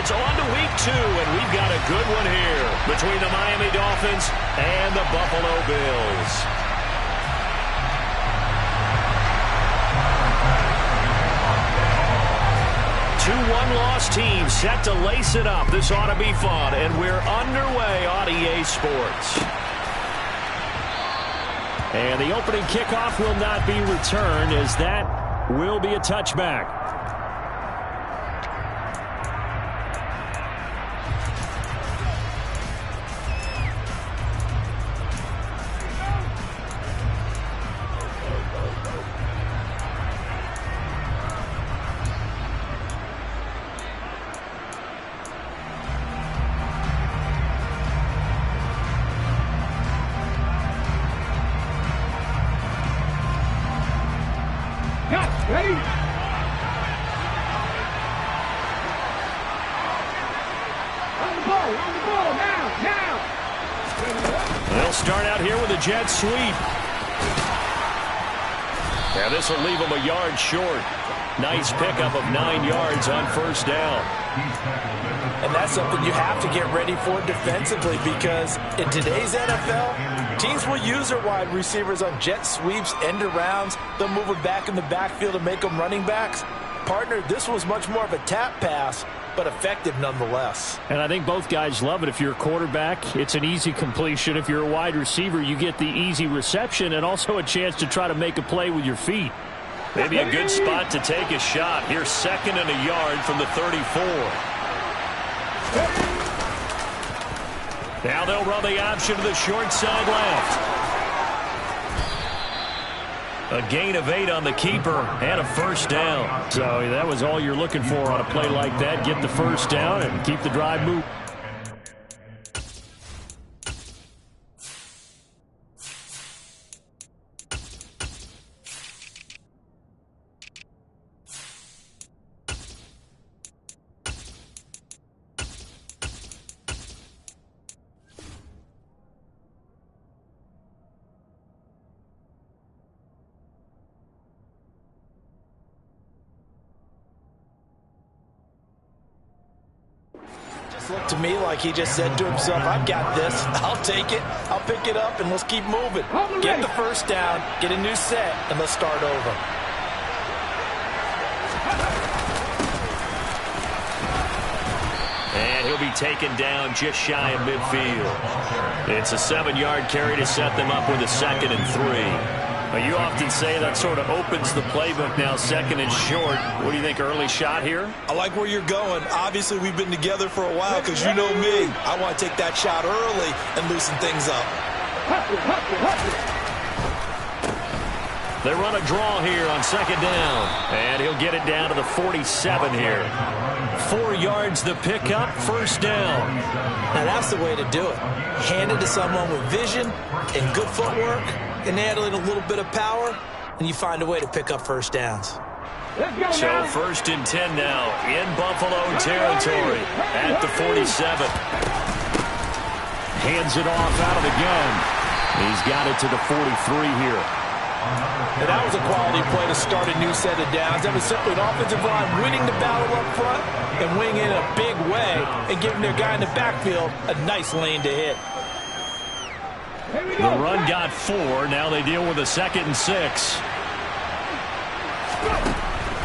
It's on to week 2, and we've got a good one here between the Miami Dolphins and the Buffalo Bills. Two one-loss teams set to lace it up. This ought to be fun, and we're underway on EA Sports. And the opening kickoff will not be returned, as that will be a touchback. They'll start out here with a jet sweep. Now this will leave them a yard short. Nice pickup of 9 yards on first down. And that's something you have to get ready for defensively, because in today's NFL, teams will use their wide receivers on jet sweeps, end arounds. They'll move them back in the backfield to make them running backs. Partner, this was much more of a tap pass, but effective nonetheless. And I think both guys love it. If you're a quarterback, it's an easy completion. If you're a wide receiver, you get the easy reception and also a chance to try to make a play with your feet. Maybe a good spot to take a shot. Here's 2nd and a yard from the 34. Now they'll run the option to the short side left. A gain of 8 on the keeper and a first down. So that was all you're looking for on a play like that. Get the first down and keep the drive moving. Looked to me like he just said to himself, I've got this. I'll take it. I'll pick it up, and let's keep moving. Get the first down, get a new set, and let's start over. And he'll be taken down just shy of midfield. It's a 7-yard carry to set them up with a 2nd and 3. Well, you often say that sort of opens the playbook now, 2nd and short. What do you think, early shot here? I like where you're going. Obviously, we've been together for a while, because you know me. I want to take that shot early and loosen things up. They run a draw here on 2nd down. And he'll get it down to the 47 here. 4 yards the pickup, first down. Now, that's the way to do it. Hand it to someone with vision and good footwork, and add in a little bit of power, and you find a way to pick up first downs. So 1st and 10 now in Buffalo territory at the 47. Hands it off out of the gun. He's got it to the 43 here. And that was a quality play to start a new set of downs. That was simply an offensive line winning the battle up front and winning in a big way and giving their guy in the backfield a nice lane to hit. The run got 4. Now they deal with a 2nd and 6.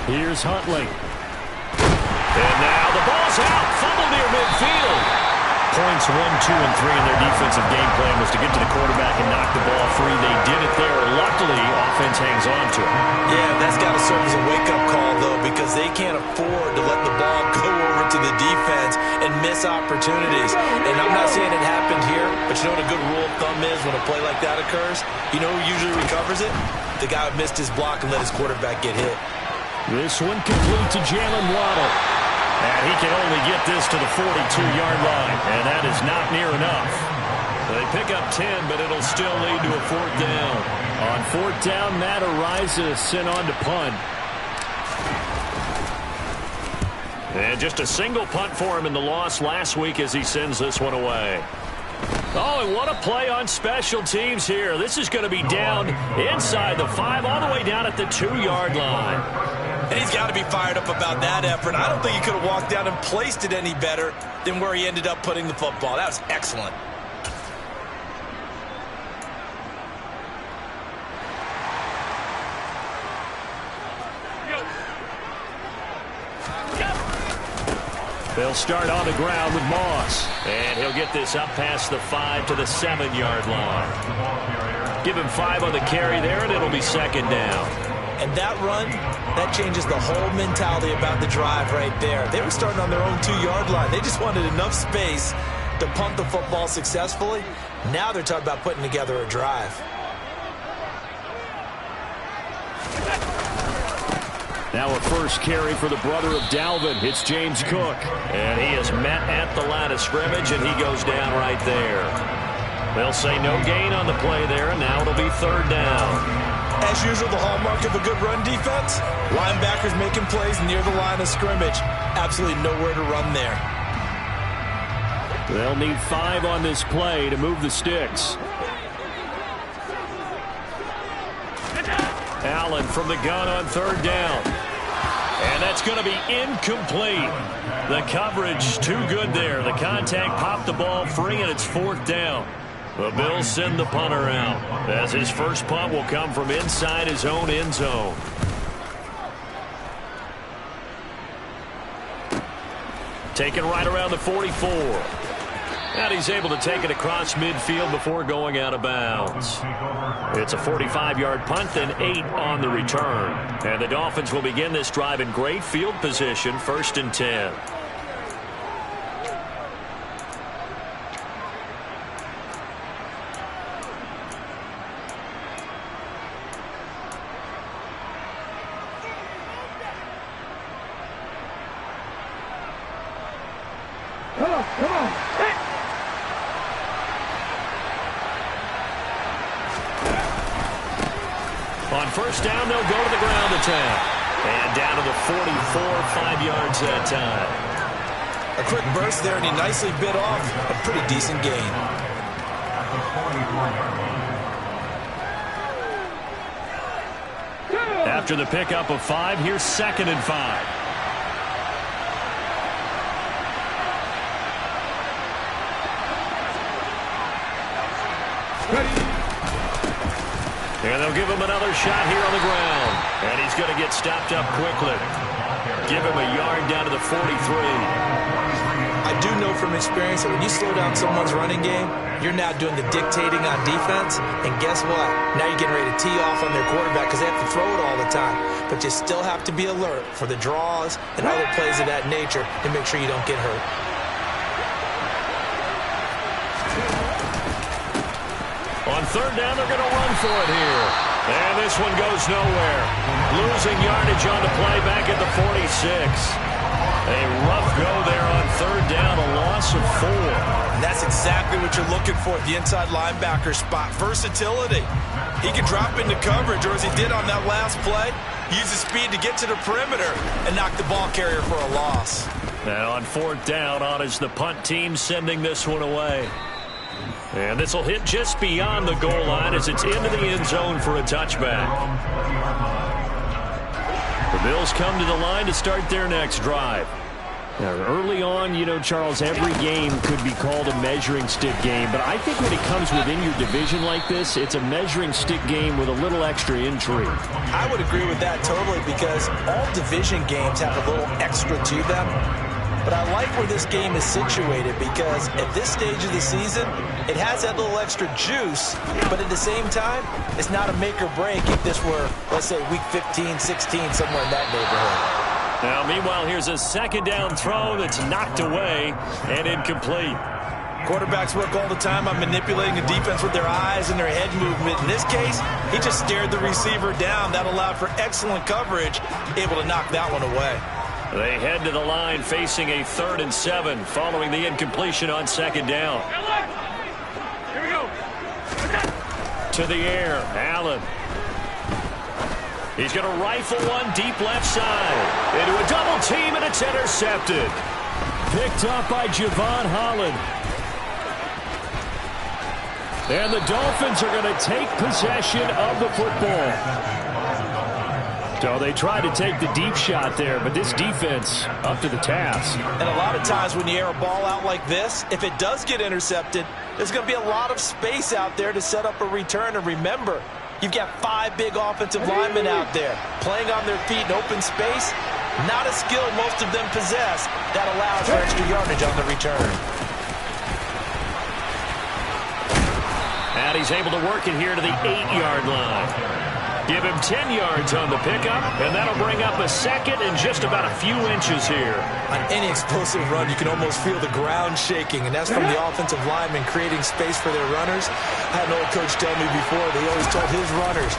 Here's Huntley. And now the ball's out. Fumble near midfield. Points 1, 2, and 3 in their defensive game plan was to get to the quarterback and knock the ball free. They did it there. Luckily, offense hangs on to it. Yeah, that's got to serve as a wake-up call, though, because they can't afford to let the ball go over to the defense and miss opportunities. And I'm not saying it happened here, but you know what a good rule of thumb is when a play like that occurs? You know who usually recovers it? The guy who missed his block and let his quarterback get hit. This one complete to Jalen Waddle. And he can only get this to the 42-yard line, and that is not near enough. They pick up 10, but it'll still lead to a 4th down. On 4th down, Matt Araiza sent on to punt. And just a single punt for him in the loss last week as he sends this one away. Oh, and what a play on special teams here. This is going to be down inside the 5, all the way down at the 2-yard line. And he's got to be fired up about that effort. I don't think he could have walked down and placed it any better than where he ended up putting the football. That was excellent. They'll start on the ground with Moss. And he'll get this up past the 5 to the 7-yard line. Give him 5 on the carry there, and it'll be second down. And that run, that changes the whole mentality about the drive right there. They were starting on their own 2-yard line. They just wanted enough space to punt the football successfully. Now they're talking about putting together a drive. Now a first carry for the brother of Dalvin. It's James Cook. And he is met at the line of scrimmage, and he goes down right there. They'll say no gain on the play there, and now it'll be third down. As usual, the hallmark of a good run defense, linebackers making plays near the line of scrimmage. Absolutely nowhere to run there. They'll need 5 on this play to move the sticks. Allen from the gun on third down. And that's going to be incomplete. The coverage too good there. The contact popped the ball free, and it's fourth down. The Bills send the punter out, as his first punt will come from inside his own end zone. Taken right around the 44. And he's able to take it across midfield before going out of bounds. It's a 45-yard punt, then 8 on the return. And the Dolphins will begin this drive in great field position, 1st and 10. Come on. On first down, they'll go to the ground attack. And down to the 44, 5 yards that time. A quick burst there, and he nicely bit off a pretty decent gain. After the pickup of 5, here's 2nd and 5. And they'll give him another shot here on the ground. And he's going to get stopped up quickly. Give him a yard down to the 43. I do know from experience that when you slow down someone's running game, you're now doing the dictating on defense. And guess what? Now you're getting ready to tee off on their quarterback because they have to throw it all the time. But you still have to be alert for the draws and other plays of that nature to make sure you don't get hurt. On third down, they're going to run for it here. And this one goes nowhere. Losing yardage on the play back at the 46. A rough go there on third down, a loss of 4. And that's exactly what you're looking for at the inside linebacker spot. Versatility. He can drop into coverage, or as he did on that last play, use his speed to get to the perimeter and knock the ball carrier for a loss. And on fourth down, on is the punt team sending this one away. And this will hit just beyond the goal line as it's into the end zone for a touchback. The Bills come to the line to start their next drive. Now, early on, you know, Charles, every game could be called a measuring stick game. But I think when it comes within your division like this, it's a measuring stick game with a little extra intrigue. I would agree with that totally because all division games have a little extra to them. But I like where this game is situated because at this stage of the season, it has that little extra juice, but at the same time, it's not a make or break if this were, let's say, week 15, 16, somewhere in that neighborhood. Now, meanwhile, here's a second down throw that's knocked away and incomplete. Quarterbacks work all the time on manipulating the defense with their eyes and their head movement. In this case, he just stared the receiver down. That allowed for excellent coverage, able to knock that one away. They head to the line facing a 3rd and 7 following the incompletion on second down. Here we go. To the air, Allen. He's going to rifle one deep left side. Into a double team, and it's intercepted. Picked up by Javon Holland. And the Dolphins are going to take possession of the football. So they tried to take the deep shot there, but this defense up to the task. And a lot of times when you air a ball out like this, if it does get intercepted, there's going to be a lot of space out there to set up a return. And remember, you've got 5 big offensive linemen out there playing on their feet in open space. Not a skill most of them possess that allows for extra yardage on the return. And he's able to work it here to the 8-yard line. Give him 10 yards on the pickup, and that'll bring up a second and just about a few inches here. On any explosive run, you can almost feel the ground shaking, and that's from the offensive linemen creating space for their runners. I had an old coach tell me before, they always told his runners,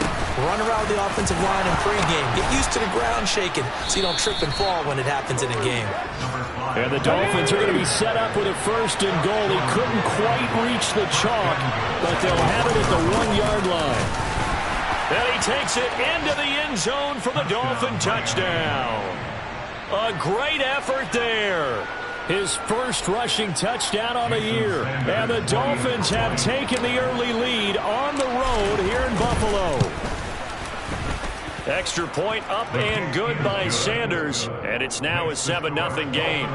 run around the offensive line in pregame. Get used to the ground shaking so you don't trip and fall when it happens in a game. And the Dolphins are going to be set up with a 1st and goal. He couldn't quite reach the chalk, but they'll have it at the 1-yard line. And he takes it into the end zone for the Dolphin touchdown. A great effort there. His first rushing touchdown on the year. And the Dolphins have taken the early lead on the road here in Buffalo. Extra point up and good by Sanders. And it's now a 7-0 game.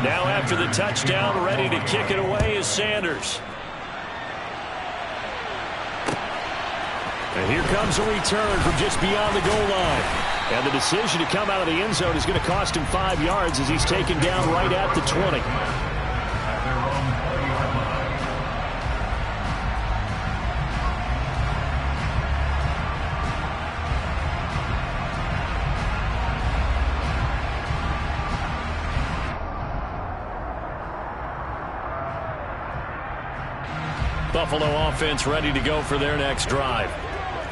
Now after the touchdown, ready to kick it away is Sanders. And here comes a return from just beyond the goal line. And the decision to come out of the end zone is going to cost him 5 yards as he's taken down right at the 20. Buffalo offense ready to go for their next drive.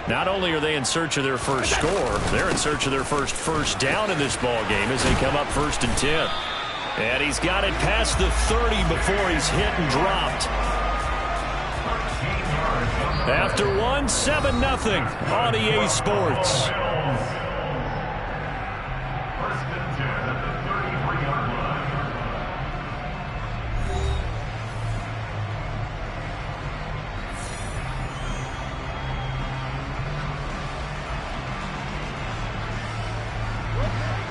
Not only are they in search of their first score, they're in search of their first down in this ball game as they come up 1st and 10. And he's got it past the 30 before he's hit and dropped. After 7-0 on EA Sports.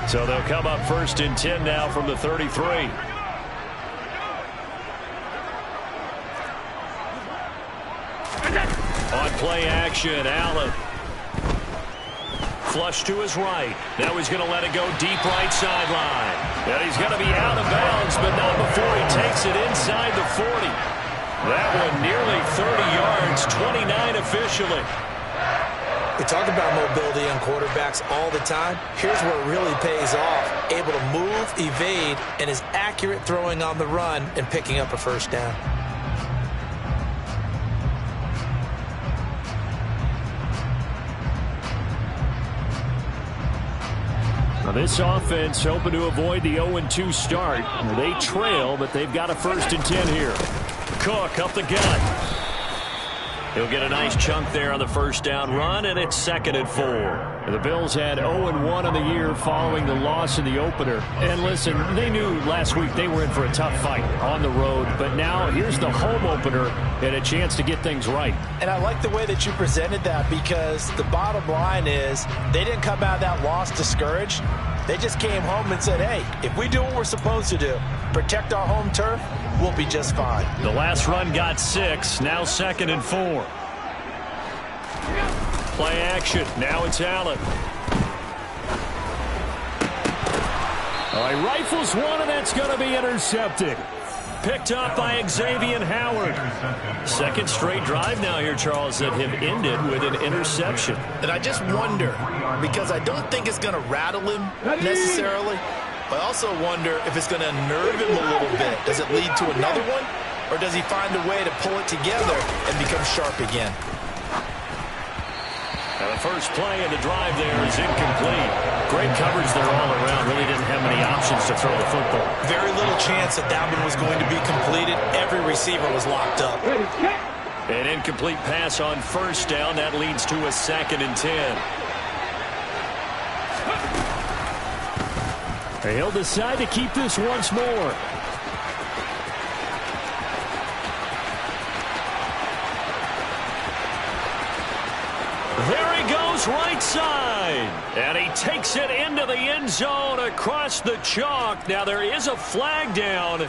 So they'll come up 1st and 10 now from the 33. On play action, Allen. Flush to his right. Now he's going to let it go deep right sideline. And he's going to be out of bounds, but not before he takes it inside the 40. That one nearly 30 yards, 29 officially. We talk about mobility on quarterbacks all the time. Here's where it really pays off. Able to move, evade, and is accurate throwing on the run and picking up a 1st down. Now this offense hoping to avoid the 0-2 start. They trail, but they've got a 1st and 10 here. Cook up the gut. He'll get a nice chunk there on the 1st down run, and it's 2nd and 4. The Bills had 0-1 on the year following the loss in the opener. And listen, they knew last week they were in for a tough fight on the road, but now here's the home opener and a chance to get things right. And I like the way that you presented that, because the bottom line is they didn't come out of that loss discouraged. They just came home and said, hey, if we do what we're supposed to do, protect our home turf, we'll be just fine. The last run got 6, now 2nd and 4. Play action, now it's Allen. He rifles one, and that's going to be intercepted. Picked up by Xavier Howard. 2nd straight drive now here, Charles, that have ended with an interception. And I just wonder, because I don't think it's going to rattle him necessarily, but I also wonder if it's going to unnerve him a little bit. Does it lead to another one, or does he find a way to pull it together and become sharp again? And the first play of the drive there is incomplete. Great coverage there all around. Really didn't have many options to throw the football. Very little chance that one was going to be completed. Every receiver was locked up. An incomplete pass on 1st down. That leads to a 2nd and 10. He'll decide to keep this once more. Bills right side. And he takes it into the end zone across the chalk. Now there is a flag down,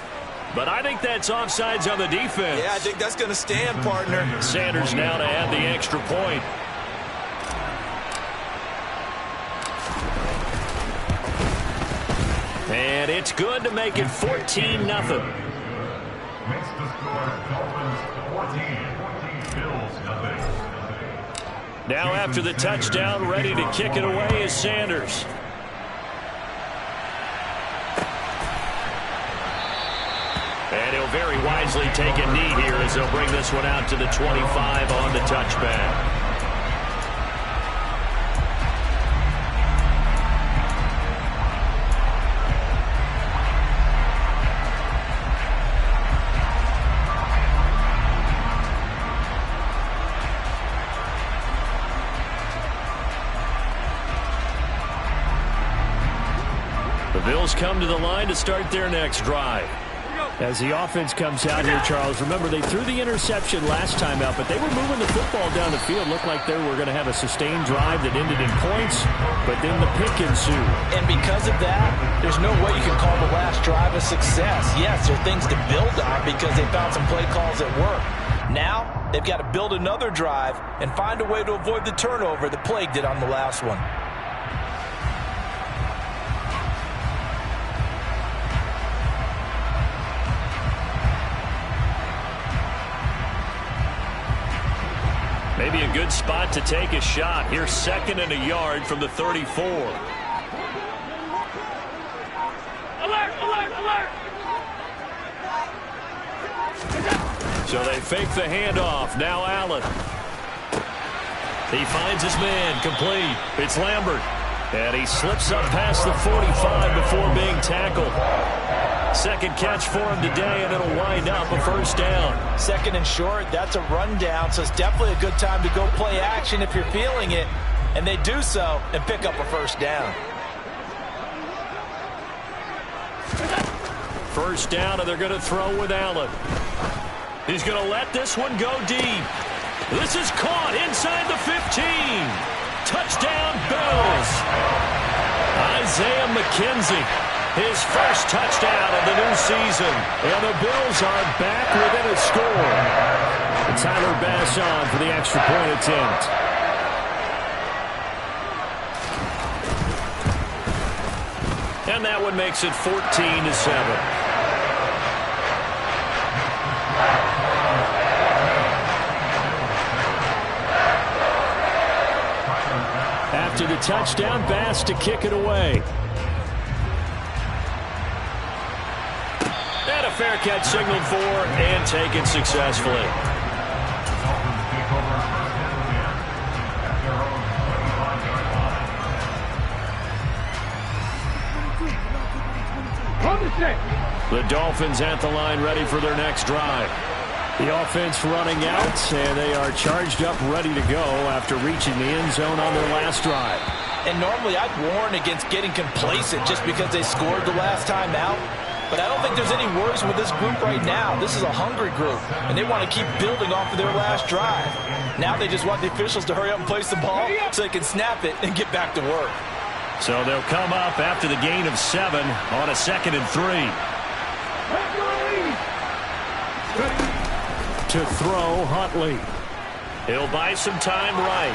but I think that's offsides on the defense. Yeah, I think that's going to stand, partner. Sanders now to add the extra point. And it's good to make it 14-0. Makes the score Dolphins 14, Bills nothing. Now after the touchdown, ready to kick it away is Sanders. And he'll very wisely take a knee here as they'll bring this one out to the 25 on the touchback. The Bills come to the line to start their next drive. As the offense comes out here, Charles, remember they threw the interception last time out, but they were moving the football down the field. Looked like they were going to have a sustained drive that ended in points, but then the pick ensued. And because of that, there's no way you can call the last drive a success. Yes, there are things to build on because they found some play calls that work. Now, they've got to build another drive and find a way to avoid the turnover that plagued it on the last one. Maybe a good spot to take a shot. Here's 2nd and a yard from the 34. Alert! Alert! Alert! So they fake the handoff. Now Allen. He finds his man. Complete. It's Lambert. And he slips up past the 45 before being tackled. Second catch for him today, and it'll wind up a first down. 2nd and short, that's a rundown, so it's definitely a good time to go play action if you're feeling it. And they do so and pick up a first down. First down, and they're going to throw with Allen. He's going to let this one go deep. This is caught inside the 15. Touchdown, Bills. Isaiah McKenzie, his first touchdown of the new season. And the Bills are back within a score. And Tyler Bass on for the extra point attempt. And that one makes it 14-7. After the touchdown, Bass to kick it away. And a fair catch signaled for and taken successfully. The Dolphins at the line ready for their next drive. The offense running out, and they are charged up, ready to go after reaching the end zone on their last drive. And normally I'd warn against getting complacent just because they scored the last time out. But I don't think there's any worries with this group right now. This is a hungry group, and they want to keep building off of their last drive. Now they just want the officials to hurry up and place the ball so they can snap it and get back to work. So they'll come up after the gain of 7 on a 2nd and 3. To throw, Huntley. He'll buy some time right.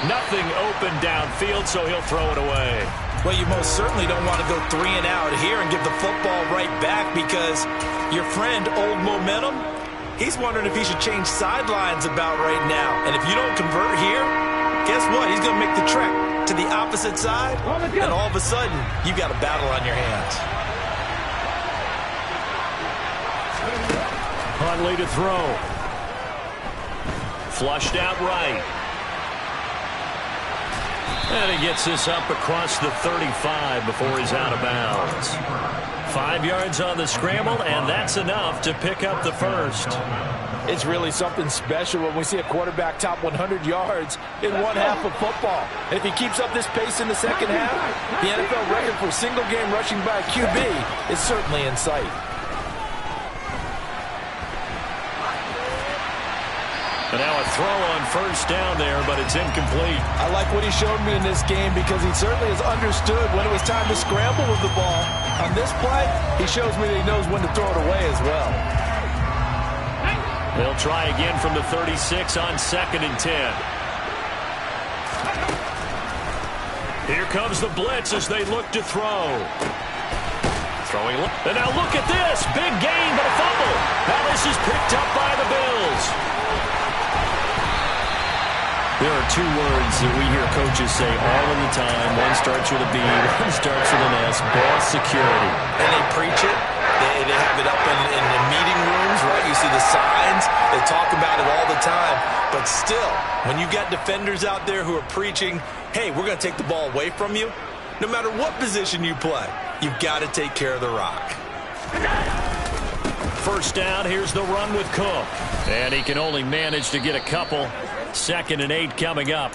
Nothing open downfield, so he'll throw it away. Well, you most certainly don't want to go 3 and out here and give the football right back because your friend, Old Momentum, he's wondering if he should change sidelines about right now. And if you don't convert here, guess what? He's going to make the trek to the opposite side, and all of a sudden, you've got a battle on your hands. Huntley to throw. Flushed out right. And he gets this up across the 35 before he's out of bounds. 5 yards on the scramble, and that's enough to pick up the first. It's really something special when we see a quarterback top 100 yards in one half of football. And if he keeps up this pace in the second half, the NFL record for single-game rushing by a QB is certainly in sight. And now a throw on first down there, but it's incomplete. I like what he showed me in this game because he certainly has understood when it was time to scramble with the ball. On this play, he shows me that he knows when to throw it away as well. They'll try again from the 36 on 2nd and 10. Here comes the blitz as they look to throw. Throwing. And now look at this. Big gain, but a fumble. Now this is picked up by the Bills. There are two words that we hear coaches say all of the time. One starts with a B, one starts with an S. Ball security. And they preach it. They have it up in the meeting rooms, right? You see the signs. They talk about it all the time. But still, when you got defenders out there who are preaching, hey, we're going to take the ball away from you, no matter what position you play, you've got to take care of the rock. First down, here's the run with Cook. And he can only manage to get a couple. 2nd and 8 coming up.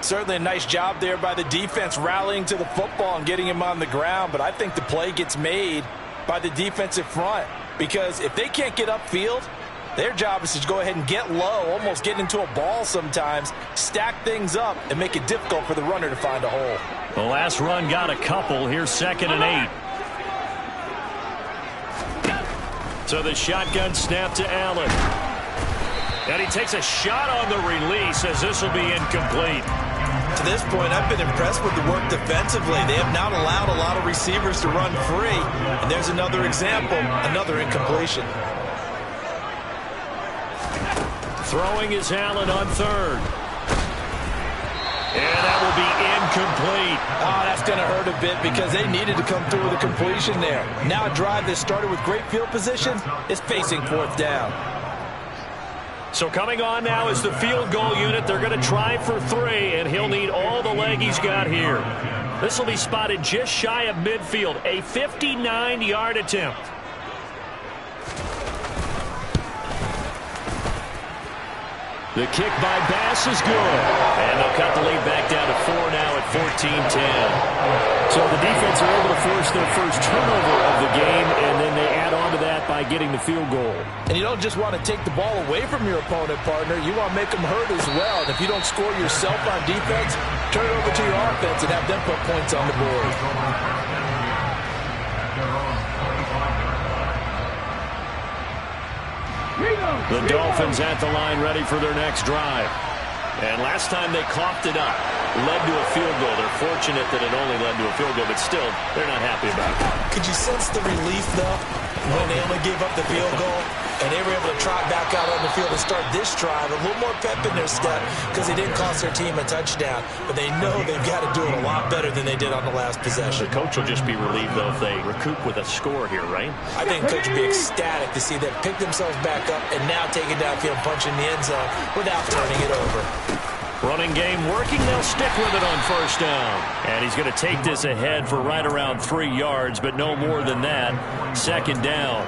Certainly a nice job there by the defense rallying to the football and getting him on the ground, but I think the play gets made by the defensive front because if they can't get upfield, their job is to go ahead and get low, almost get into a ball sometimes, stack things up, and make it difficult for the runner to find a hole. The last run got a couple. Here's 2nd and 8. So the shotgun snap to Allen. And he takes a shot on the release as this will be incomplete. To this point, I've been impressed with the work defensively. They have not allowed a lot of receivers to run free. And there's another example, another incompletion. Throwing is Allen on 3rd. And that will be incomplete. Oh, that's going to hurt a bit because they needed to come through with a completion there. Now a drive that started with great field position is facing 4th down. So coming on now is the field goal unit. They're going to try for 3, and he'll need all the leg he's got here. This will be spotted just shy of midfield, a 59-yard attempt. The kick by Bass is good. And they'll cut the lead back down to 4 now at 14-10. So the defense are able to force their first turnover of the game, and then they add on to that by getting the field goal. And you don't just want to take the ball away from your opponent, partner. You want to make them hurt as well. And if you don't score yourself on defense, turn it over to your offense and have them put points on the board. The Dolphins at the line ready for their next drive. And last time they coughed it up, led to a field goal. They're fortunate that it only led to a field goal, but still, they're not happy about it. Could you sense the relief, though, when they only gave up the field goal and they were able to trot back out on the field and start this drive? A little more pep in their step because they didn't cost their team a touchdown, but they know they've got to do it a lot better than they did on the last possession. The coach will just be relieved, though, if they recoup with a score here, right? I think the coach would be ecstatic to see them pick themselves back up and now take it downfield, punch in the end zone without turning it over. Running game working. They'll stick with it on first down. And he's going to take this ahead for right around 3 yards, but no more than that. 2nd down.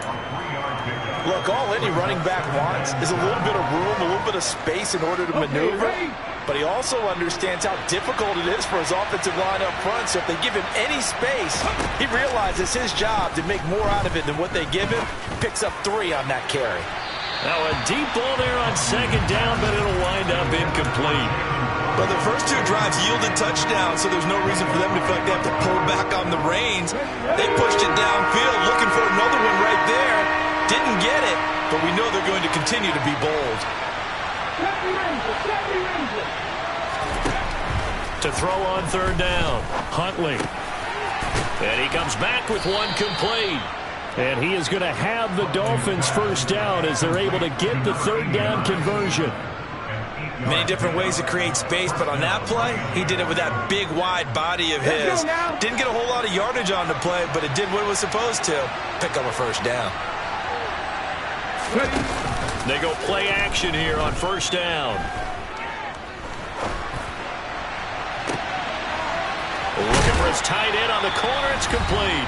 Look, all any running back wants is a little bit of room, a little bit of space in order to maneuver. But he also understands how difficult it is for his offensive line up front. So if they give him any space, he realizes his job to make more out of it than what they give him. Picks up 3 on that carry. Now a deep ball there on 2nd down, but it'll wind up incomplete. But the first 2 drives yielded touchdowns, so there's no reason for them to feel like they have to pull back on the reins. They pushed it downfield, looking for another one right there. Didn't get it, but we know they're going to continue to be bold. To throw on 3rd down, Huntley. And he comes back with one complete. And he is going to have the Dolphins first down as they're able to get the 3rd down conversion. Many different ways to create space, but on that play, he did it with that big, wide body of his. Didn't get a whole lot of yardage on the play, but it did what it was supposed to. Pick up a first down. They go play action here on first down. Looking for his tight end on the corner. It's complete.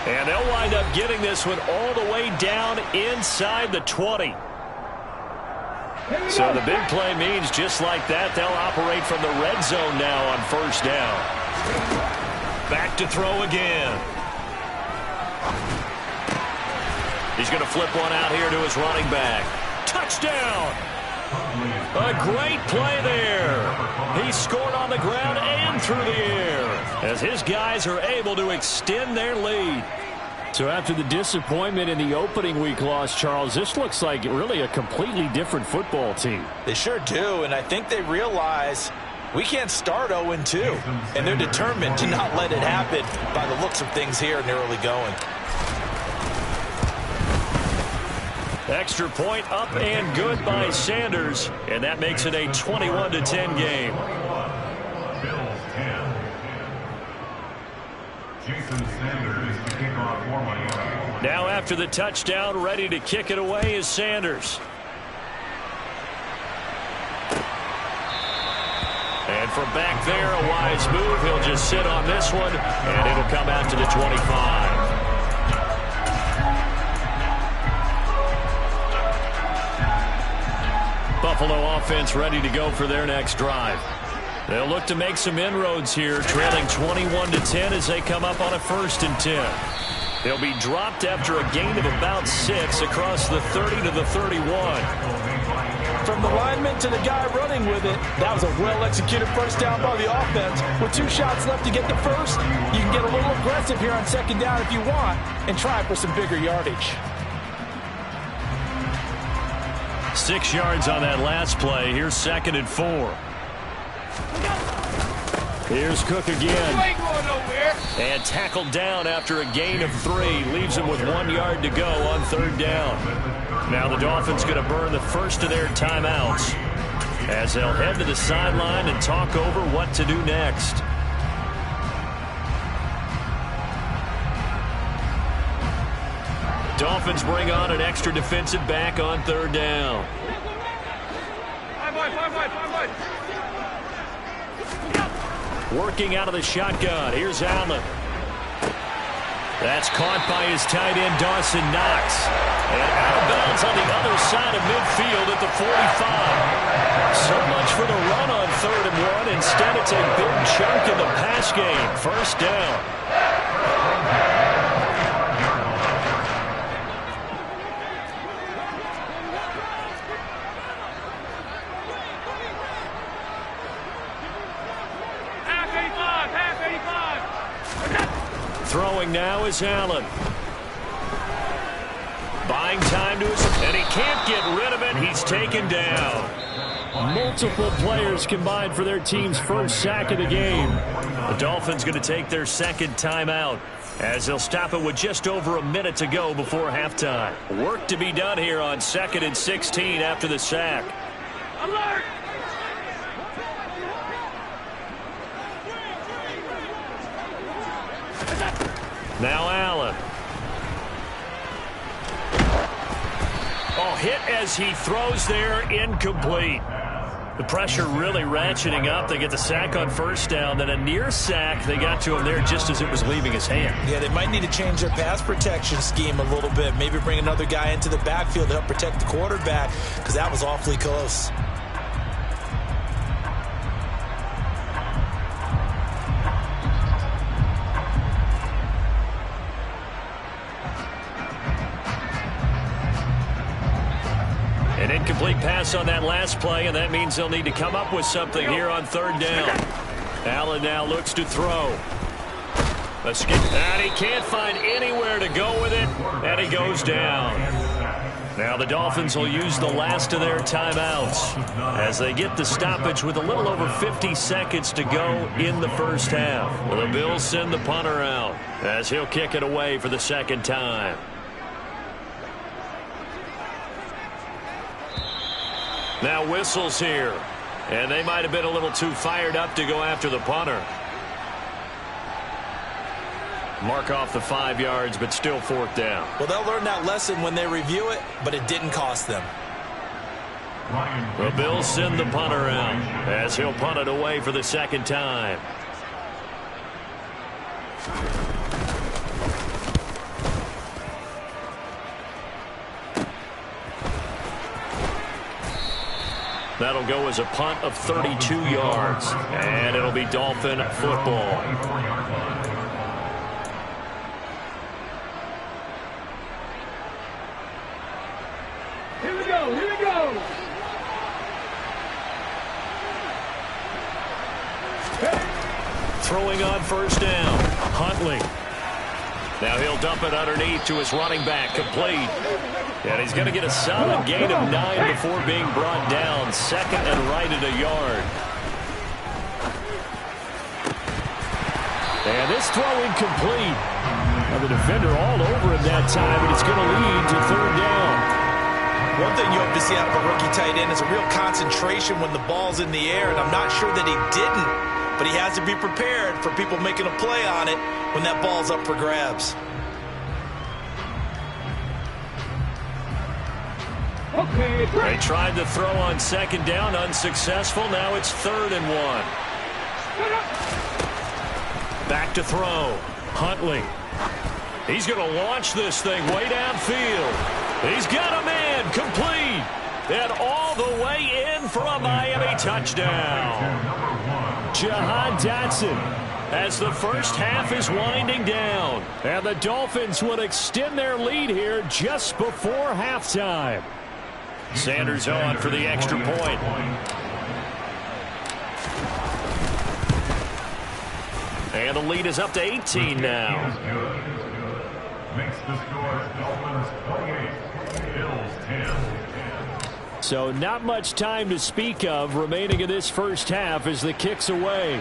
And they'll wind up getting this one all the way down inside the 20. So the big play means just like that, they'll operate from the red zone now on first down. Back to throw again. He's going to flip one out here to his running back. touchdown. A great play there. He scored on the ground and through the air as his guys are able to extend their lead. So after the disappointment in the opening week loss, Charles, this looks like really a completely different football team. They sure do, and I think they realize we can't start 0-2, and they're determined to not let it happen by the looks of things here in the early going. Extra point up and good by Sanders, and that makes it a 21-10 game. Bills 10. Jason Sanders to kick off for Miami. Now after the touchdown, ready to kick it away is Sanders. And from back there, a wise move. He'll just sit on this one, and it'll come out to the 25. Buffalo offense ready to go for their next drive. They'll look to make some inroads here, trailing 21-10 as they come up on a 1st and 10. They'll be dropped after a gain of about 6 across the 30 to the 31. From the lineman to the guy running with it, that was a well-executed first down by the offense. With 2 shots left to get the first, you can get a little aggressive here on 2nd down if you want and try for some bigger yardage. 6 yards on that last play. Here's 2nd and 4. Here's Cook again. You ain't going nowhere. And tackled down after a gain of 3. Leaves him with 1 yard to go on 3rd down. Now the Dolphins going to burn the first of their timeouts as they'll head to the sideline and talk over what to do next. Dolphins bring on an extra defensive back on 3rd down. Working out of the shotgun. Here's Allen. That's caught by his tight end, Dawson Knox. And out of bounds on the other side of midfield at the 45. So much for the run on 3rd and 1. Instead, it's a big chunk in the pass game. 1st down. Throwing now is Allen. Buying time to his, and he can't get rid of it. He's taken down. Multiple players combined for their team's first sack of the game. The Dolphins going to take their 2nd timeout as they'll stop it with just over a minute to go before halftime. Work to be done here on 2nd and 16 after the sack. Alert! Now Allen. Oh, hit as he throws there, incomplete. The pressure really ratcheting up. They get the sack on 1st down, then a near sack. They got to him there just as it was leaving his hand. Yeah, they might need to change their pass protection scheme a little bit. Maybe bring another guy into the backfield to help protect the quarterback, because that was awfully close. An incomplete pass on that last play, and that means they'll need to come up with something here on 3rd down. Allen now looks to throw. A skip, and he can't find anywhere to go with it, and he goes down. Now the Dolphins will use the last of their timeouts as they get the stoppage with a little over 50 seconds to go in the 1st half. The Bills send the punter out as he'll kick it away for the 2nd time. Now whistles here, and they might have been a little too fired up to go after the punter. Mark off the 5 yards, but still 4th down. Well, they'll learn that lesson when they review it, but it didn't cost them. The Bills send the punter out as he'll punt it away for the 2nd time. That'll go as a punt of 32 yards, and it'll be Dolphin football. Here we go, here we go. first down. Huntley. Now he'll dump it underneath to his running back, complete. And he's going to get a solid gain of 9 before being brought down. Second and right at a yard. And this throw incomplete. Now the defender all over him that time, and it's going to lead to third down. One thing you hope to see out of a rookie tight end is a real concentration when the ball's in the air, and I'm not sure that he didn't, but he has to be prepared for people making a play on it when that ball's up for grabs. They tried to throw on second down, unsuccessful. Now it's 3rd and 1. Back to throw. Huntley. He's going to launch this thing way downfield. He's got a man, complete. And all the way in for a Miami touchdown. Jahan Dotson as the first half is winding down. And the Dolphins will extend their lead here just before halftime. Sanders on for the extra point. And the lead is up to 18 now. Makes the score Dolphins 28, Bills 10. So not much time to speak of remaining in this first half as the kick's away.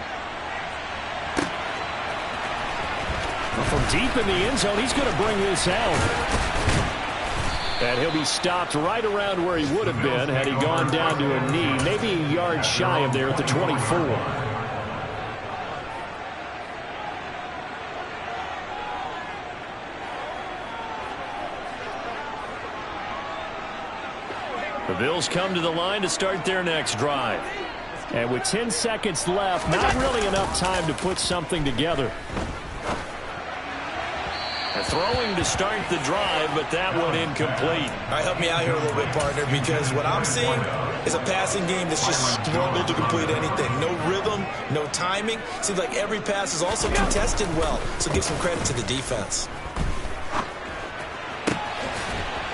From deep in the end zone, he's going to bring this out. And he'll be stopped right around where he would have been had he gone down to a knee, maybe a yard shy of there at the 24. The Bills come to the line to start their next drive. And with 10 seconds left, not really enough time to put something together. Throwing to start the drive, but that one incomplete. All right, help me out here a little bit, partner, because what I'm seeing is a passing game that's just struggled to complete anything. No rhythm, no timing. Seems like every pass is also contested well, so give some credit to the defense.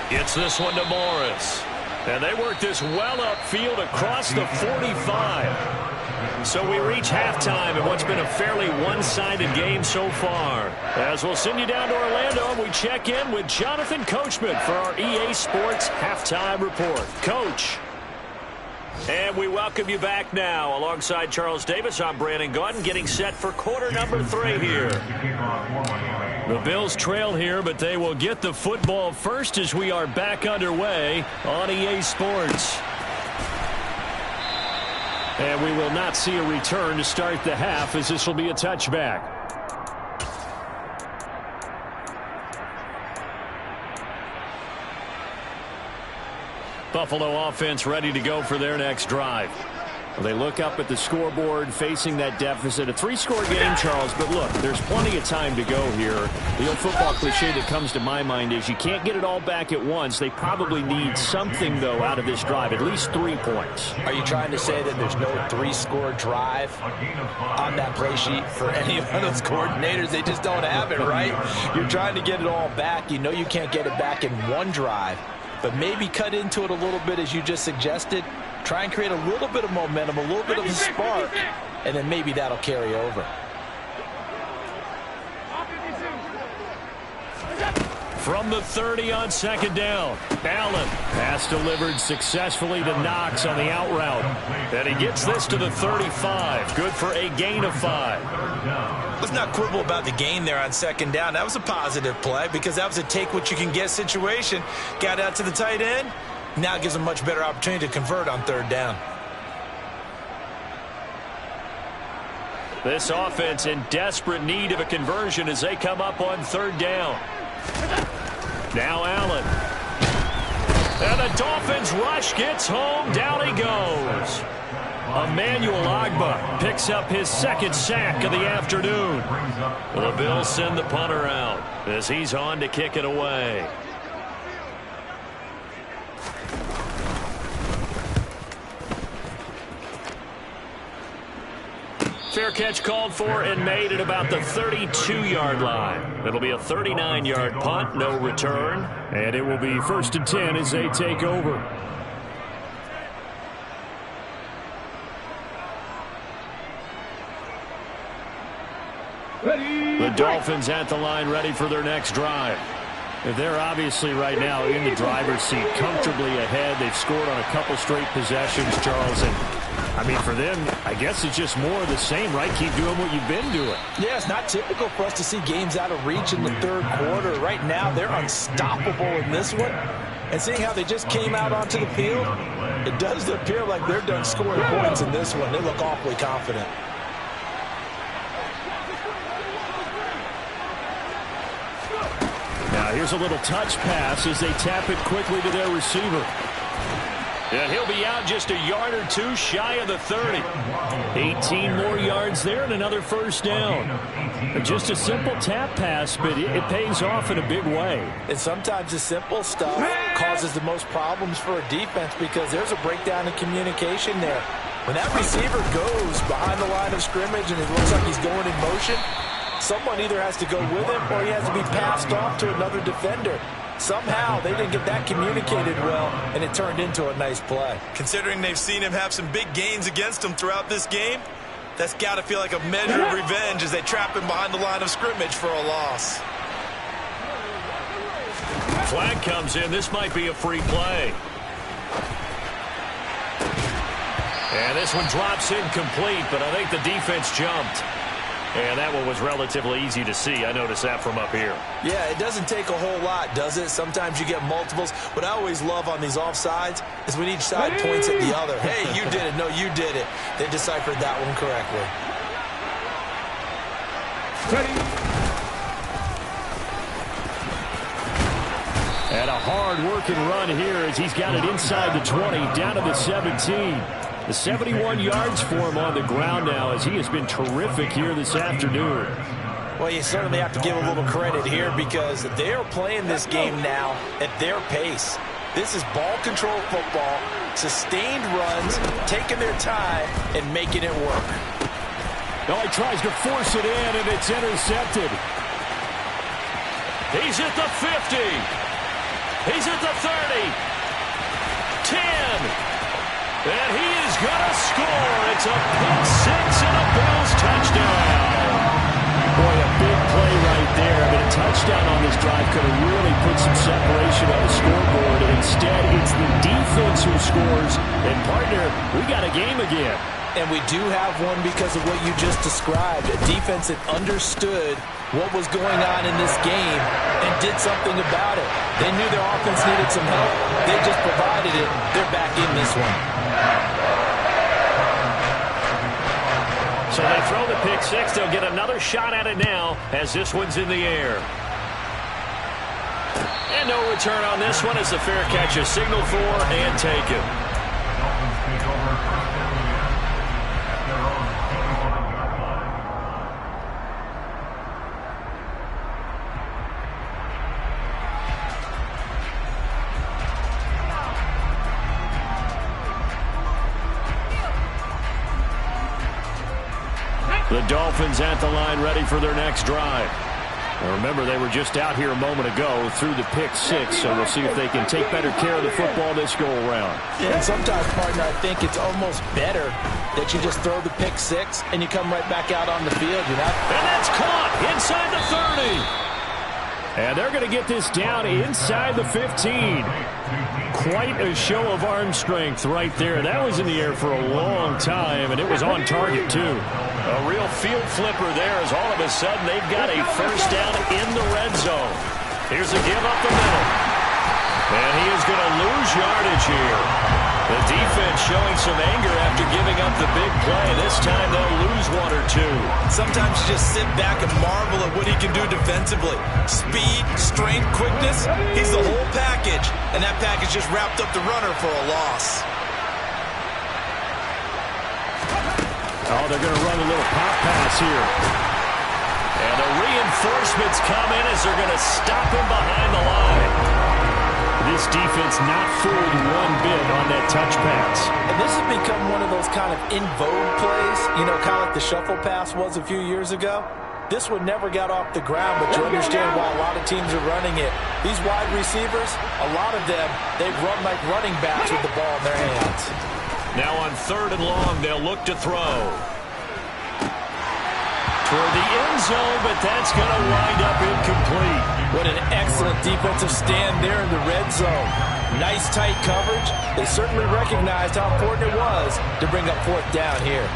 Gets this one to Morris. And they work this well upfield across the 45. So we reach halftime in what's been a fairly one-sided game so far. As we'll send you down to Orlando, and we check in with Jonathan Coachman for our EA Sports Halftime Report. Coach. And we welcome you back now. Alongside Charles Davis, I'm Brandon Gaudin, getting set for quarter number 3 here. The Bills trail here, but they will get the football first as we are back underway on EA Sports. And we will not see a return to start the half, as this will be a touchback. Buffalo offense ready to go for their next drive. Well, they look up at the scoreboard facing that deficit. A 3-score game, Charles, but look, there's plenty of time to go here. The old football cliche that comes to my mind is you can't get it all back at once. They probably need something, though, out of this drive, at least 3 points. Are you trying to say that there's no 3-score drive on that play sheet for any of those coordinators? They just don't have it, right? You're trying to get it all back. You know you can't get it back in one drive, but maybe cut into it a little bit, as you just suggested. Try and create a little bit of momentum, a little bit of a spark, and then maybe that'll carry over. From the 30 on second down, Allen. Pass delivered successfully to Knox on the out route. And he gets this to the 35. Good for a gain of 5. Let's not quibble about the gain there on second down. That was a positive play because that was a take-what-you-can-get situation. Got out to the tight end. Now gives them a much better opportunity to convert on third down. This offense in desperate need of a conversion as they come up on third down. Now Allen. And the Dolphins rush gets home. Down he goes. Emmanuel Ogbah picks up his second sack of the afternoon. The Bills send the punter out as he's on to kick it away. Fair catch called for and made at about the 32-yard line. It'll be a 39-yard punt, no return. And it will be 1st and 10 as they take over. Dolphins at the line, ready for their next drive. They're obviously right now in the driver's seat, comfortably ahead. They've scored on a couple straight possessions, Charles. And, I mean, for them, I guess it's just more of the same, right? Keep doing what you've been doing. Yeah, it's not typical for us to see games out of reach in the third quarter. Right now, they're unstoppable in this one. And seeing how they just came out onto the field, it does appear like they're done scoring points in this one. They look awfully confident. Now here's a little touch pass as they tap it quickly to their receiver. And he'll be out just a yard or two shy of the 30. 18 more yards there and another first down. Just a simple tap pass, but it pays off in a big way. And sometimes the simple stuff causes the most problems for a defense because there's a breakdown in communication there. When that receiver goes behind the line of scrimmage and it looks like he's going in motion, someone either has to go with him or he has to be passed off to another defender. Somehow they didn't get that communicated well, and it turned into a nice play. Considering they've seen him have some big gains against him throughout this game, that's got to feel like a measure of revenge as they trap him behind the line of scrimmage for a loss. Flag comes in. This might be a free play. And this one drops incomplete, but I think the defense jumped. And that one was relatively easy to see. I noticed that from up here. Yeah, it doesn't take a whole lot, does it? Sometimes you get multiples. What I always love on these offsides is when each side points at the other. Hey, you did it. No, you did it. They deciphered that one correctly. And a hard-working run here as he's got it inside the 20, down to the 17. The 71 yards for him on the ground now as he has been terrific here this afternoon. Well, you certainly have to give a little credit here because they're playing this game now at their pace. This is ball control football, sustained runs, taking their time, and making it work. Now he tries to force it in, and it's intercepted. He's at the 50. He's at the 30. 10. And he is going to score. It's a pick six and a Bills touchdown. Boy, a big play right there. But a touchdown on this drive could have really put some separation on the scoreboard. Instead, it's the defense who scores. And, partner, we got a game again. And we do have one because of what you just described. A defense that understood what was going on in this game and did something about it. They knew their offense needed some help. They just provided it. They're back in this one. So they throw the pick six. They'll get another shot at it now as this one's in the air. And no return on this one as the fair catch is signaled for and taken. The Dolphins at the line, ready for their next drive. Now remember, they were just out here a moment ago through the pick six, so we'll see if they can take better care of the football this go-around. Yeah, and sometimes, partner, I think it's almost better that you just throw the pick six and you come right back out on the field. You're not... And that's caught inside the 30. And they're going to get this down inside the 15. Quite a show of arm strength right there. That was in the air for a long time, and it was on target, too. A real field flipper there as all of a sudden they've got a first down in the red zone. Here's a give up the middle. And he is going to lose yardage here. The defense showing some anger after giving up the big play. This time they'll lose one or two. Sometimes you just sit back and marvel at what he can do defensively. Speed, strength, quickness, he's the whole package. And that package just wrapped up the runner for a loss. Oh, they're going to run a little pop pass here. And the reinforcements come in as they're going to stop him behind the line. This defense not fooled one bit on that touch pass. And this has become one of those kind of in vogue plays, you know, kind of like the shuffle pass was a few years ago. This one never got off the ground, but you understand why a lot of teams are running it. These wide receivers, a lot of them, they run like running backs with the ball in their hands. Now on 3rd and long, they'll look to throw. 20 for the end zone, but that's going to wind up incomplete. What an excellent defensive stand there in the red zone. Nice tight coverage. They certainly recognized how important it was to bring up fourth down here.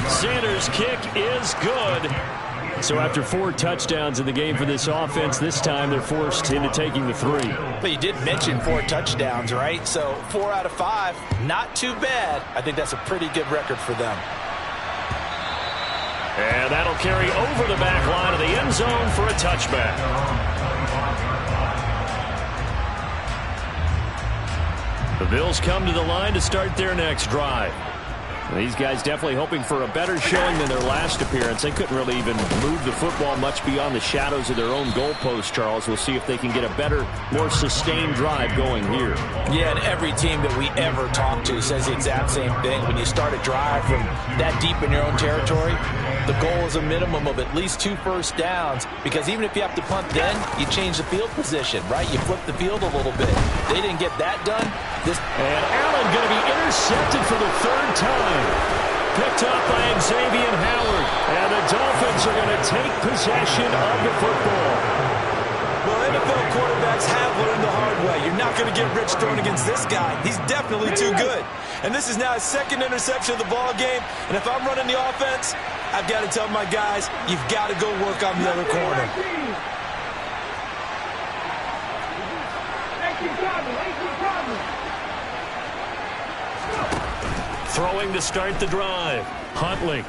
Sanders' kick is good. So after 4 touchdowns in the game for this offense, this time they're forced into taking the 3. But you did mention 4 touchdowns, right? So 4 out of 5, not too bad. I think that's a pretty good record for them. And that'll carry over the back line of the end zone for a touchback. The Bills come to the line to start their next drive. These guys definitely hoping for a better showing than their last appearance. They couldn't really even move the football much beyond the shadows of their own goalpost, Charles. We'll see if they can get a better, more sustained drive going here. Yeah, and every team that we ever talk to says the exact same thing. When you start a drive from that deep in your own territory, the goal is a minimum of at least 2 first downs, because even if you have to punt then, you change the field position, right? You flip the field a little bit. They didn't get that done. And Allen going to be intercepted for the 3rd time. Picked up by Xavier Howard. And the Dolphins are going to take possession of the football. Well, NFL quarterbacks have learned the hard way. You're not going to get rich throwing against this guy. He's definitely too good. And this is now his 2nd interception of the ball game. And if I'm running the offense, I've got to tell my guys, you've got to go work on the other corner. Throwing to start the drive. Huntley.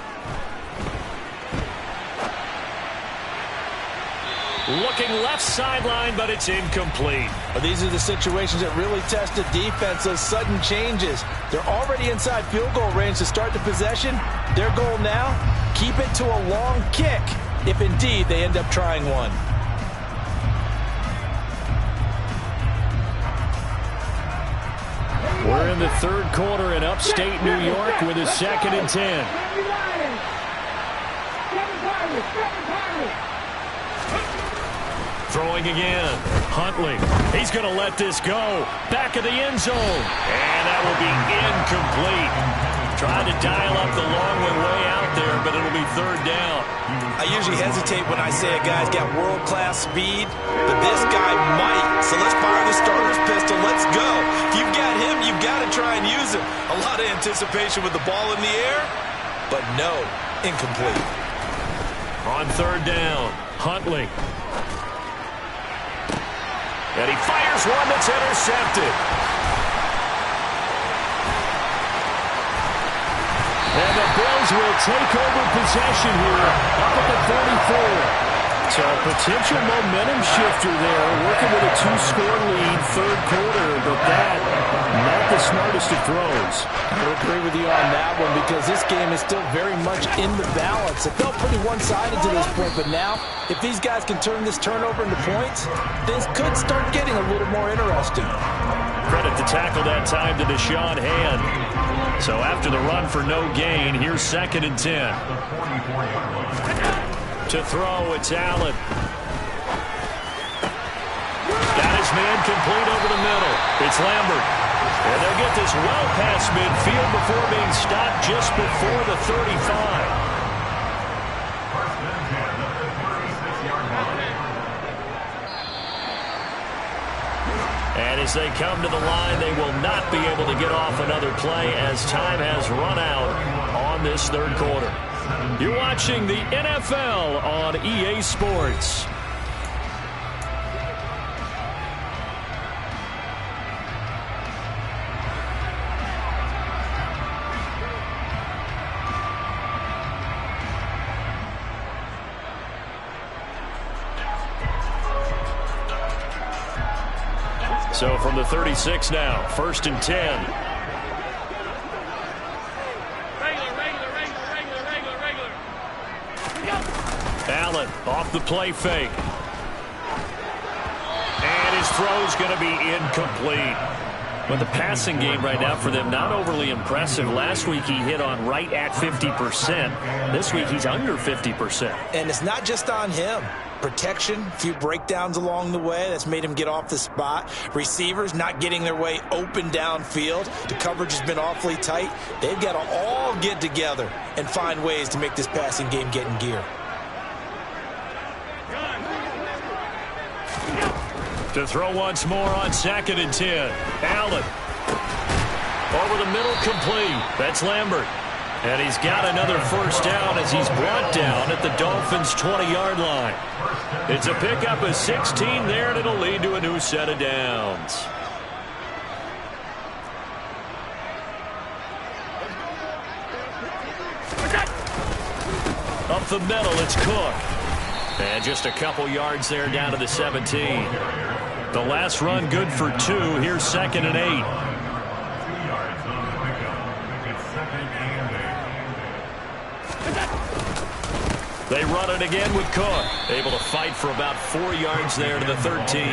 Looking left sideline, but it's incomplete. Well, these are the situations that really test a defense, those sudden changes. They're already inside field goal range to start the possession. Their goal now, keep it to a long kick, if indeed they end up trying one. We're in the 3rd quarter in upstate New York with a 2nd and 10. Throwing again. Huntley. He's going to let this go. Back of the end zone. And that will be incomplete. Trying to dial up the long way out there, but it'll be 3rd down. I usually hesitate when I say a guy's got world-class speed, but this guy might. So let's fire the starter's pistol. Let's go. If you've got him, you've got to try and use him. A lot of anticipation with the ball in the air, but no, incomplete. On 3rd down, Huntley. And he fires one that's intercepted. And the Bills will take over possession here up at the 44. So a potential momentum shifter there, working with a 2-score lead, 3rd quarter, but that, not the smartest of throws. I agree with you on that one, because this game is still very much in the balance. It felt pretty one-sided to this point, but now, if these guys can turn this turnover into points, things could start getting a little more interesting. Credit to tackle that time to Deshaun Hand. So after the run for no gain, here's 2nd and 10. To throw, it's Allen. Got his man complete over the middle. It's Lambert. And they'll get this well past midfield before being stopped just before the 35. And as they come to the line, they will not be able to get off another play as time has run out on this 3rd quarter. You're watching the NFL on EA Sports. So from the 36 now, 1st and 10. Allen off the play fake. And his throw's going to be incomplete. But the passing game right now for them, not overly impressive. Last week he hit on right at 50%. This week he's under 50%. And it's not just on him. Protection, a few breakdowns along the way. That's made him get off the spot. Receivers not getting their way open downfield. The coverage has been awfully tight. They've got to all get together and find ways to make this passing game get in gear. To throw once more on 2nd and 10. Allen. Over the middle, complete. That's Lambert. And he's got another first down as he's brought down at the Dolphins' 20-yard line. It's a pickup of 16 there, and it'll lead to a new set of downs. Up the middle, it's Cook. And just a couple yards there down to the 17. The last run good for 2. Here's 2nd and 8. They run it again with Cook. Able to fight for about 4 yards there to the 13.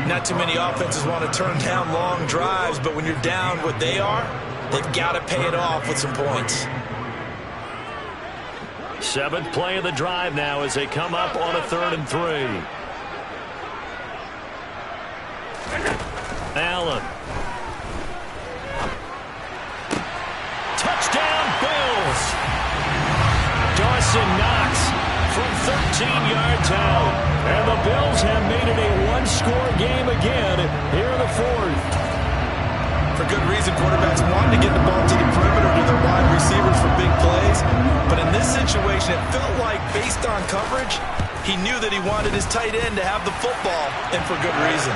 Not too many offenses want to turn down long drives, but when you're down what they are, they've got to pay it off with some points. 7th play of the drive now as they come up on a 3rd and 3. Allen. Touchdown, Bills. Dawson Knox from 13 yards out. And the Bills have made it a one-score game again here in the 4th. For good reason, quarterbacks wanted to get the ball to the perimeter to their wide receivers for big plays. But in this situation, it felt like, based on coverage, he knew that he wanted his tight end to have the football, and for good reason.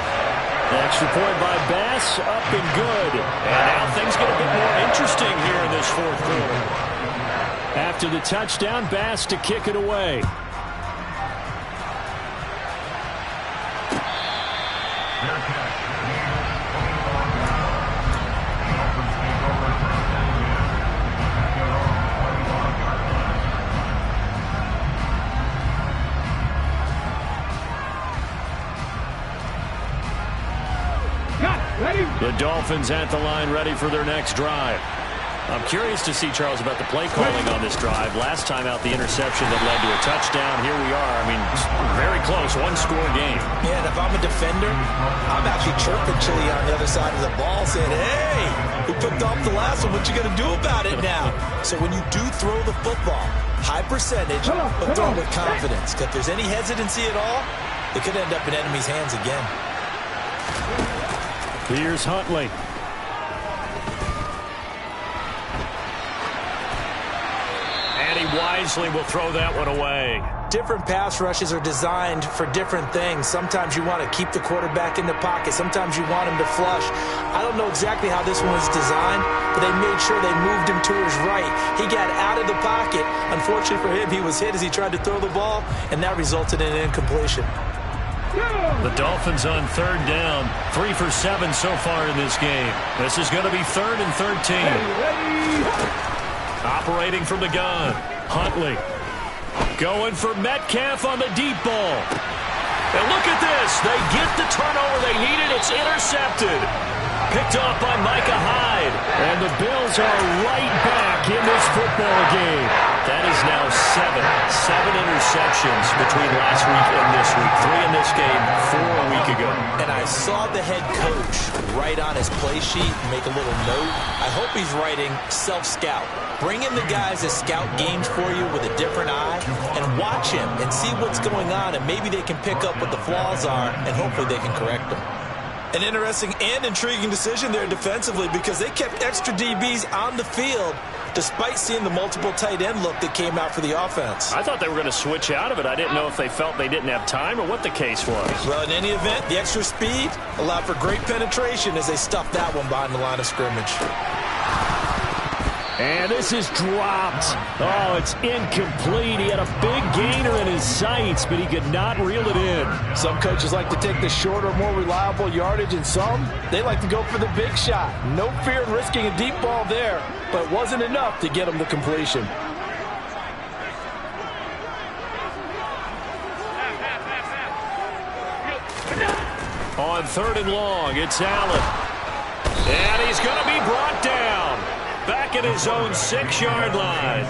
Extra point by Bass, up and good. And now things get a bit more interesting here in this 4th quarter. After the touchdown, Bass to kick it away. The Dolphins at the line, ready for their next drive. I'm curious to see, Charles, about the play calling on this drive. Last time out, the interception that led to a touchdown. Here we are. I mean, very close, one-score game. Yeah, and if I'm a defender, I'm actually chirping Chili on the other side of the ball saying, hey, we picked off the last one. What you going to do about it now? So when you do throw the football, high percentage, but throw with confidence. Because if there's any hesitancy at all, it could end up in enemy's hands again. Here's Huntley. And he wisely will throw that one away. Different pass rushes are designed for different things. Sometimes you want to keep the quarterback in the pocket. Sometimes you want him to flush. I don't know exactly how this one was designed, but they made sure they moved him to his right. He got out of the pocket. Unfortunately for him, he was hit as he tried to throw the ball, and that resulted in an incompletion. The Dolphins on 3rd down. 3 for 7 so far in this game. This is going to be 3rd and 13. Operating from the gun. Huntley. Going for Metcalf on the deep ball. And look at this. They get the turnover they needed. It's intercepted. Picked off by Micah Hyde. And the Bills are right back in this football game. That is now 7 interceptions between last week and this week. 3 in this game, 4 a week ago. And I saw the head coach write on his play sheet, make a little note. I hope he's writing self-scout. Bring in the guys that scout games for you with a different eye and watch him and see what's going on, and maybe they can pick up what the flaws are, and hopefully they can correct them. An interesting and intriguing decision there defensively, because they kept extra DBs on the field despite seeing the multiple tight end look that came out for the offense. I thought they were going to switch out of it. I didn't know if they felt they didn't have time or what the case was. Well, in any event, the extra speed allowed for great penetration as they stuffed that one behind the line of scrimmage. And this is dropped. Oh, it's incomplete. He had a big gainer in his sights, but he could not reel it in. Some coaches like to take the shorter, more reliable yardage, and some, they like to go for the big shot. No fear in risking a deep ball there, but it wasn't enough to get him the completion. On 3rd and long, it's Allen. And he's going to be brought down back at his own 6-yard line.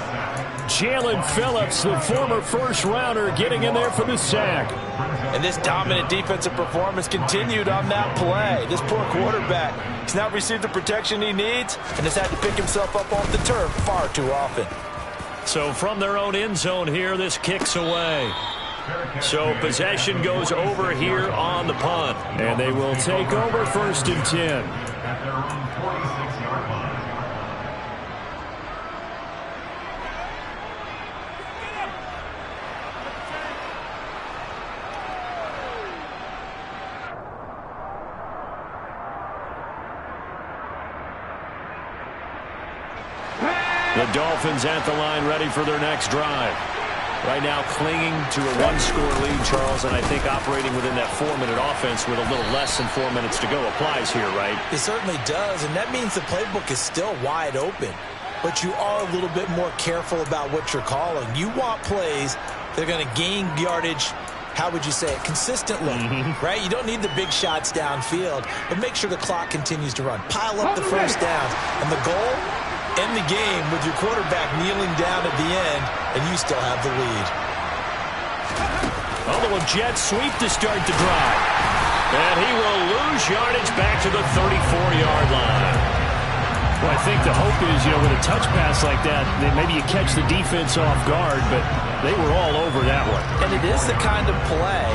Jalen Phillips, the former first-rounder, getting in there for the sack. And this dominant defensive performance continued on that play. This poor quarterback has not received the protection he needs and has had to pick himself up off the turf far too often. So from their own end zone here, this kicks away. So possession goes over here on the punt. And they will take over 1st and 10. At their own 46-yard line. The Dolphins at the line, ready for their next drive. Right now clinging to a 1-score lead, Charles, and I think operating within that 4-minute offense with a little less than 4 minutes to go applies here, right? It certainly does, and that means the playbook is still wide open. But you are a little bit more careful about what you're calling. You want plays that are going to gain yardage, how would you say it, consistently, right? You don't need the big shots downfield, but make sure the clock continues to run. Pile up the first downs, and the goal, end the game with your quarterback kneeling down at the end, and you still have the lead. Although a jet sweep to start the drive. And he will lose yardage back to the 34-yard line. Well, I think the hope is, with a touch pass like that, then maybe you catch the defense off guard, but they were all over that one. And it is the kind of play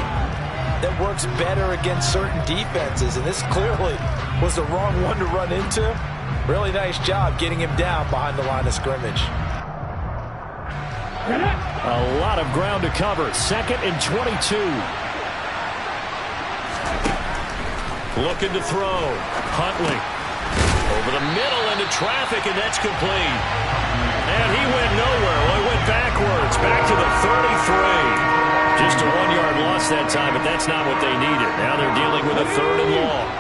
that works better against certain defenses, and this clearly was the wrong one to run into. Really nice job getting him down behind the line of scrimmage. A lot of ground to cover. 2nd and 22. Looking to throw. Huntley. Over the middle into traffic, and that's complete. And he went nowhere. Well, he went backwards. Back to the 33. Just a 1-yard loss that time, but that's not what they needed. Now they're dealing with a 3rd and long.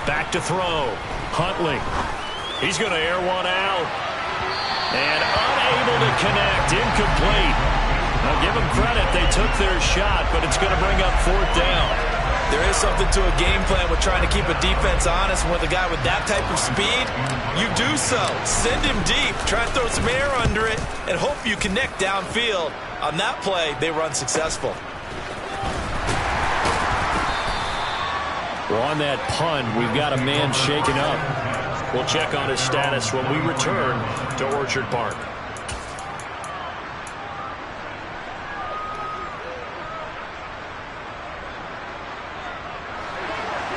Back to throw. Huntley. He's going to air one out. And unable to connect. Incomplete. Now give them credit. They took their shot, but it's going to bring up 4th down. There is something to a game plan with trying to keep a defense honest. With a guy with that type of speed, you do so. Send him deep. Try and throw some air under it and hope you connect downfield. On that play, they were unsuccessful. Well, on that punt, we've got a man shaken up. We'll check on his status when we return to Orchard Park.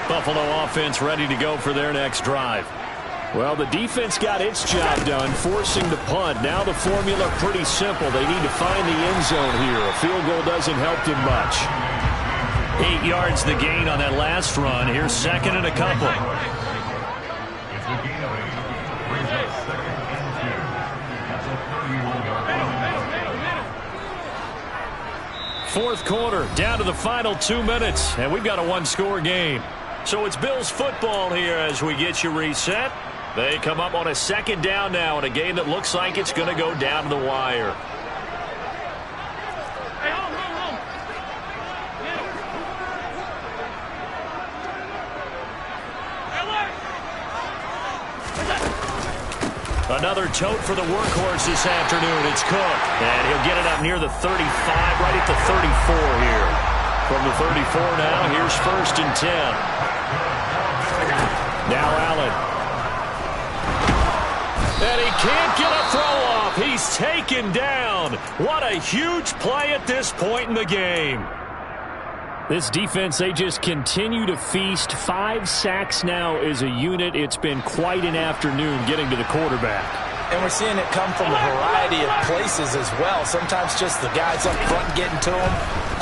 Buffalo offense ready to go for their next drive. Well, the defense got its job done, forcing the punt. Now the formula pretty simple. They need to find the end zone here. A field goal doesn't help them much. 8 yards the gain on that last run. Here's 2nd and a couple. It's a gain of 8. Brings up 2nd and 2. That's a 31-yard line. 4th quarter, down to the final 2 minutes, and we've got a 1-score game. So it's Bills football here as we get you reset. They come up on a 2nd down now in a game that looks like it's going to go down to the wire. Another tote for the workhorse this afternoon. It's Cook. And he'll get it up near the 35, right at the 34 here. From the 34 now, here's 1st and 10. Now Allen. And he can't get a throw off. He's taken down. What a huge play at this point in the game. This defense, they just continue to feast. 5 sacks now as a unit. It's been quite an afternoon getting to the quarterback. And we're seeing it come from a variety of places as well. Sometimes just the guys up front getting to him.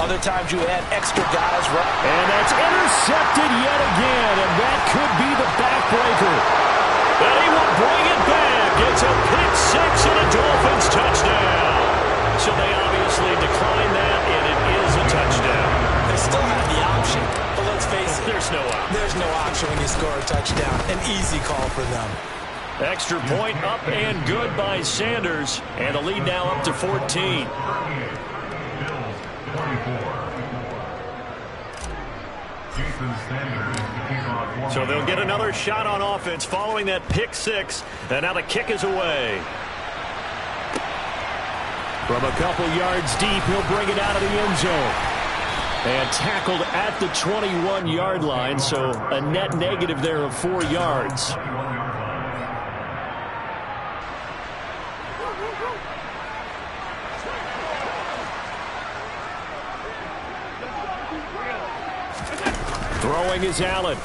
Other times you add extra guys. And that's intercepted yet again. And that could be the backbreaker. And he will bring it back. It's a pick 6 and a Dolphins touchdown. So they obviously declined that, and it is a touchdown. They still have the option, but let's face it. There's no option. especially when you score a touchdown. An easy call for them. Extra point up and good by Sanders. And the lead now up to 14. So they'll get another shot on offense following that pick six. And now the kick is away. From a couple yards deep, he'll bring it out of the end zone. And tackled at the 21-yard line, so a net negative there of 4 yards. Throwing is Allen.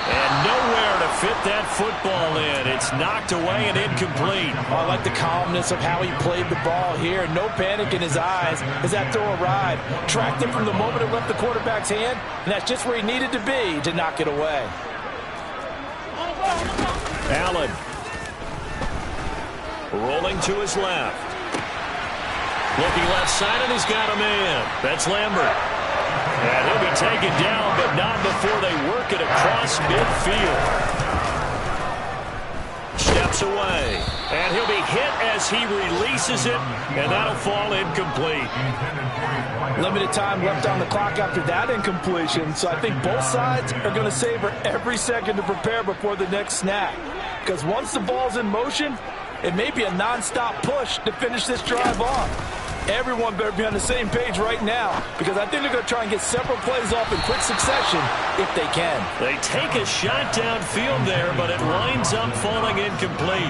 And nowhere to fit that football in. It's knocked away and incomplete. Oh, I like the calmness of how he played the ball here. No panic in his eyes as that throw arrived. Tracked it from the moment it left the quarterback's hand, and that's just where he needed to be to knock it away. Allen. Rolling to his left. Looking left side, and he's got a man. That's Lambert. And he'll be taken down, but not before they work it across midfield. Steps away. And he'll be hit as he releases it, and that'll fall incomplete. Limited time left on the clock after that incompletion, so I think both sides are going to savor every second to prepare before the next snap. Because once the ball's in motion, it may be a nonstop push to finish this drive off. Everyone better be on the same page right now, because I think they're going to try and get several plays off in quick succession if they can. They take a shot downfield there, but it winds up falling incomplete.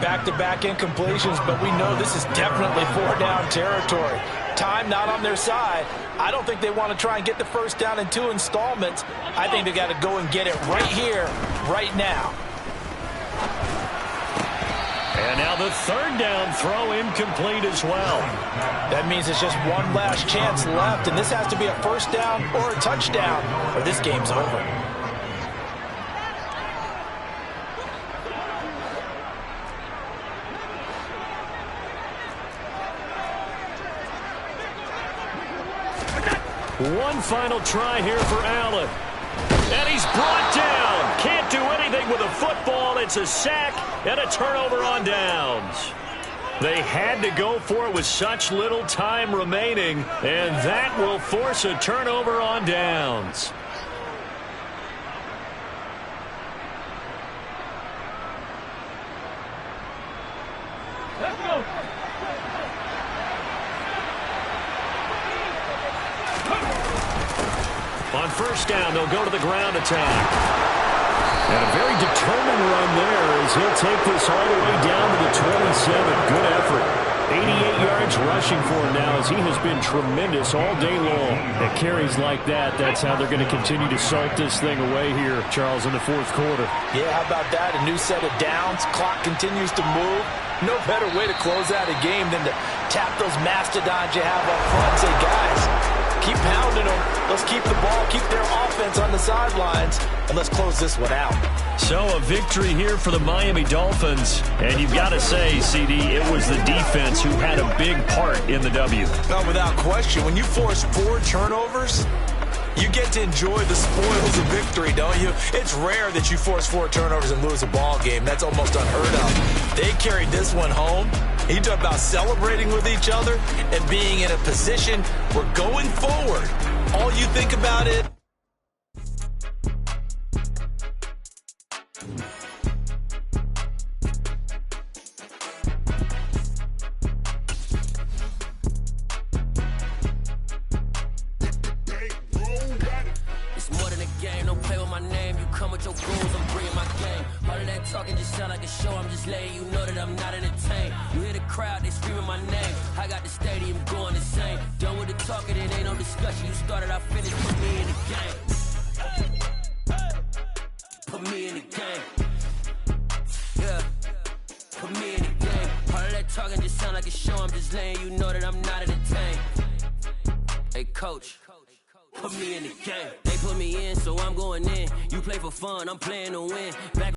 Back-to-back incompletions, but we know this is definitely 4-down territory. Time not on their side. I don't think they want to try and get the first down in 2 installments. I think they got to go and get it right here, right now. And now the third down throw incomplete as well. That means it's just one last chance left, and this has to be a first down or a touchdown, or this game's over. One final try here for Allen. And he's brought down. Can't do anything with a football. It's a sack and a turnover on downs. They had to go for it with such little time remaining, and that will force a turnover on downs. Let's go. On first down, they'll go to the ground attack. And a very determined run there as he'll take this all the way down to the 27. Good effort. 88 yards rushing for him now as he has been tremendous all day long. At carries like that, that's how they're going to continue to salt this thing away here, Charles, in the fourth quarter. Yeah, how about that? A new set of downs. Clock continues to move. No better way to close out a game than to tap those mastodons you have up front and say, guys, keep pounding them. Let's keep the ball, keep their offense on the sidelines, and let's close this one out. So a victory here for the Miami Dolphins. And you've got to say, CD, it was the defense who had a big part in the W. No, without question. When you force 4 turnovers, you get to enjoy the spoils of victory, don't you? It's rare that you force 4 turnovers and lose a ball game. That's almost unheard of. They carried this one home. You talk about celebrating with each other and being in a position where going forward, all you think about it. It's more than a game, don't play with my name. You come with your goals, I'm bringing my game. All of that talking just sound like a show. I'm just letting you know that I'm not entertained. You hear the crowd, they screaming my name. I got the stadium going insane. Done with the talking, it ain't no discussion. You started, I finished, put me in the game. Put me in the game. Yeah. Put me in the game. All of that talking just sound like a show. I'm just letting you know that I'm not entertained. Hey, coach. Put me in the game. They put me in, so I'm going in. You play for fun, I'm playing to win. Back